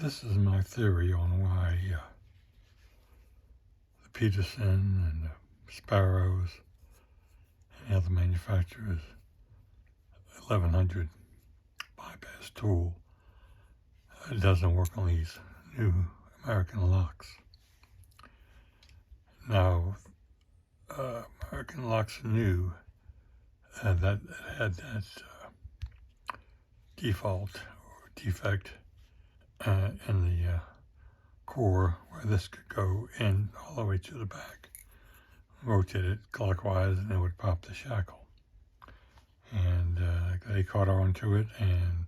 This is my theory on why the Peterson and the Sparrows and other manufacturers 1100 bypass tool doesn't work on these new American locks. Now, American locks new that had that default or defect in the core where this could go in all the way to the back. Rotate it clockwise and it would pop the shackle. And they caught on to it, and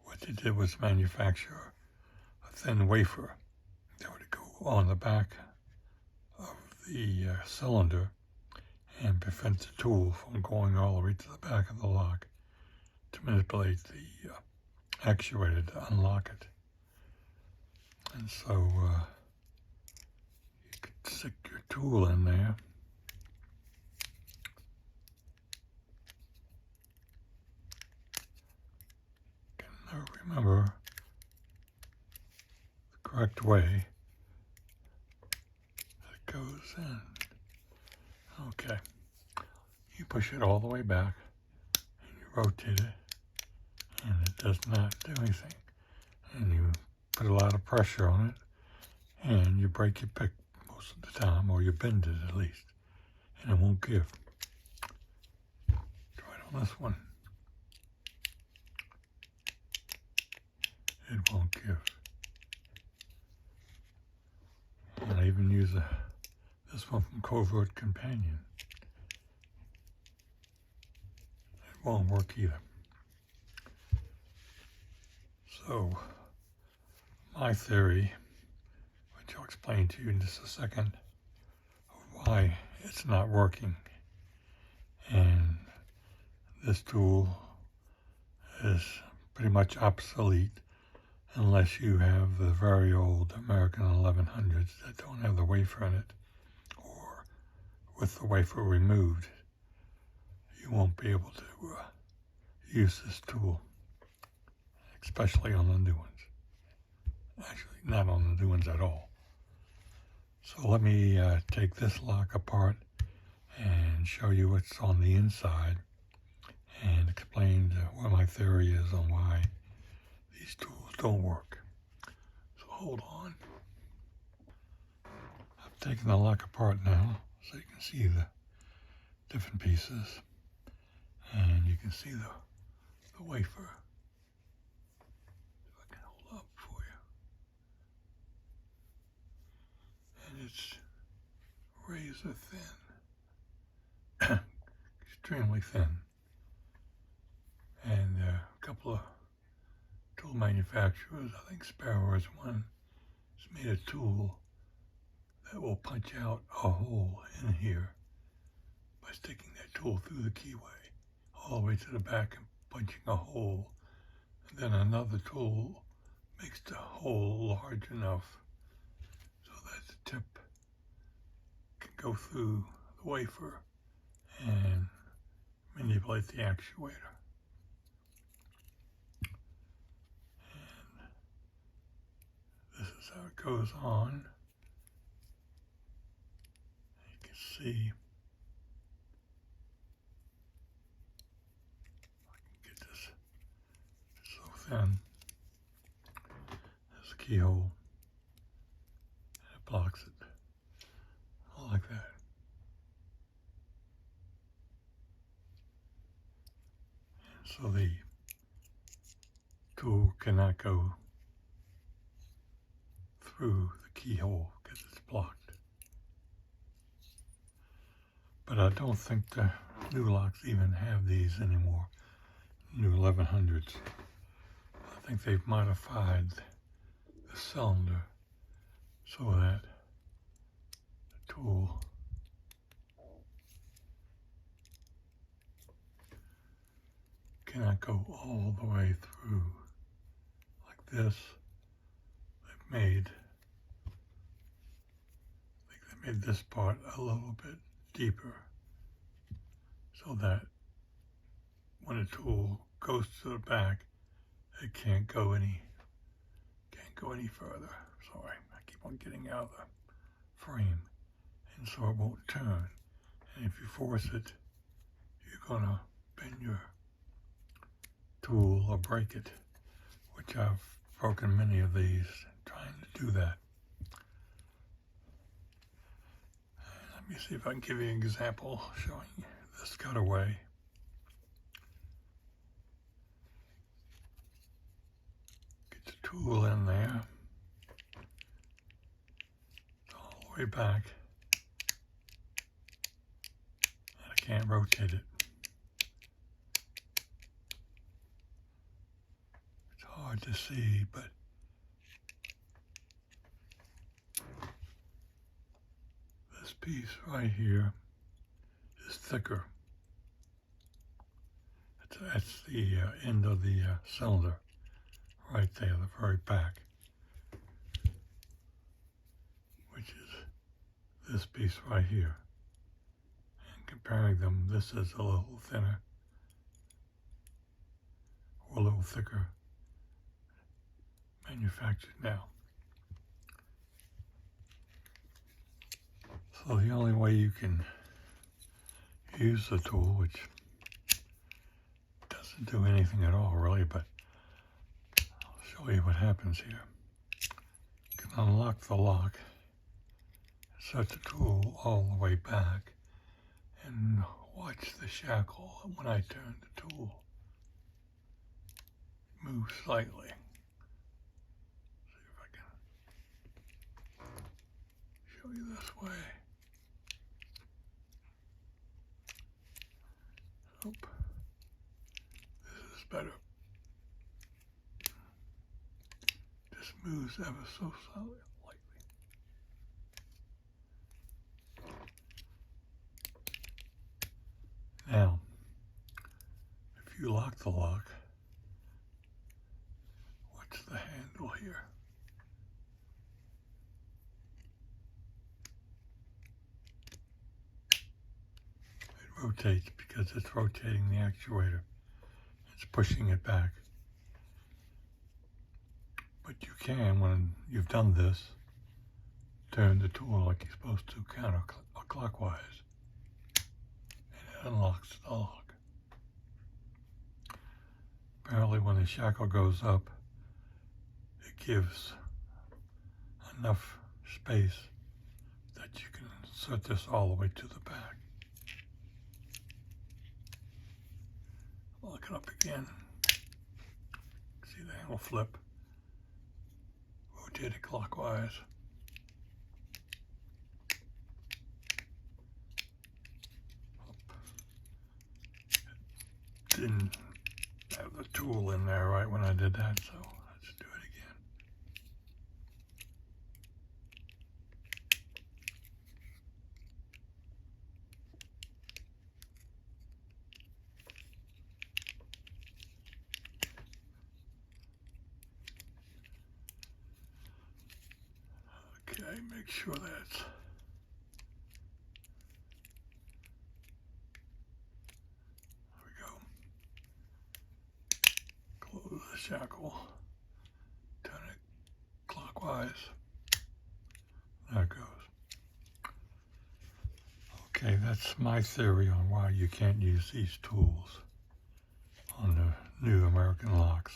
what they did was manufacture a thin wafer that would go on the back of the cylinder and prevent the tool from going all the way to the back of the lock to manipulate the actuator to unlock it. And so you could stick your tool in there. Can remember the correct way that it goes in. Okay. You push it all the way back and you rotate it and it does not do anything. And you put a lot of pressure on it and you break your pick most of the time, or you bend it at least, and it won't give. Try it on this one. It won't give. And I even use this one from Covert Companion. It won't work either. So, my theory, which I'll explain to you in just a second, of why it's not working. And this tool is pretty much obsolete unless you have the very old American 1100s that don't have the wafer in it, or with the wafer removed. You won't be able to use this tool, especially on the new ones. Actually, not on the new ones at all. So let me take this lock apart and show you what's on the inside and explain what my theory is on why these tools don't work. So hold on. I've taken the lock apart now so you can see the different pieces, and you can see the wafer. If I can hold up for you. And it's razor thin. Extremely thin. And a couple of tool manufacturers, I think Sparrow is one, has made a tool that will punch out a hole in here by sticking that tool through the keyway all the way to the back and punching a hole. And then another tool makes the hole large enough so that the tip can go through the wafer and manipulate the actuator. This is how it goes on. You can see, I can get this so thin. There's a keyhole, and it blocks it, all like that. And so the tool cannot go through the keyhole because it's blocked. But I don't think the new locks even have these anymore, new 1100s. I think they've modified the cylinder so that the tool cannot go all the way through like this. They've made this part a little bit deeper so that when a tool goes to the back, it can't Can't go any further. Sorry, I keep on getting out of the frame, and so it won't turn. And if you force it, you're gonna bend your tool or break it, which I've broken many of these trying to do that. Let me see if I can give you an example showing this cutaway. Get the tool in there, all the way back, and I can't rotate it. It's hard to see, but this piece right here is thicker. That's the end of the cylinder right there, the very back, which is this piece right here. And comparing them, this is a little thinner or a little thicker, manufactured now. So the only way you can use the tool, which doesn't do anything at all really, but I'll show you what happens here. You can unlock the lock, set the tool all the way back, and watch the shackle when I turn the tool move slightly. See if I can show you this way. Nope. This is better. Just moves ever so slightly. Now, if you lock the lock, watch the handle here. It rotates because it's rotating the actuator. It's pushing it back. But you can, when you've done this, turn the tool like you're supposed to counterclockwise, and it unlocks the lock. Apparently when the shackle goes up, it gives enough space that you can insert this all the way to the back. Look it up again. See the handle flip. Rotate it clockwise. Didn't have the tool in there right when I did that, so let's do it again. Okay, make sure that's close the shackle, turn it clockwise. There it goes. Okay, that's my theory on why you can't use these tools on the new American locks.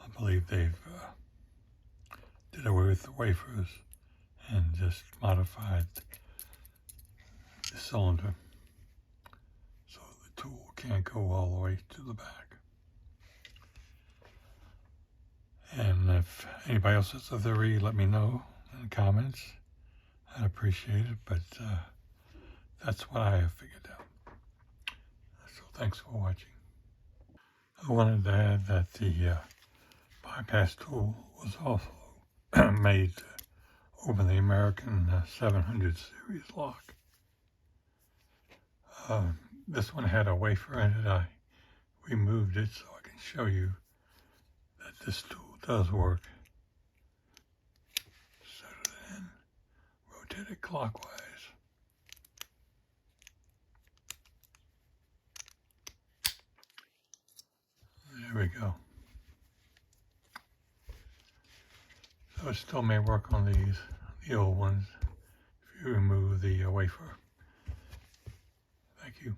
I believe they've did away with the wafers and just modified the cylinder so the tool can't go all the way to the back. And if anybody else has a theory, let me know in the comments. I'd appreciate it, but that's what I have figured out. So thanks for watching. I wanted to add that the bypass tool was also made over the American 700 series lock. This one had a wafer in it. I removed it so I can show you that this tool does work. Set it in, rotate it clockwise. There we go. So it still may work on the old ones, if you remove the wafer. Thank you.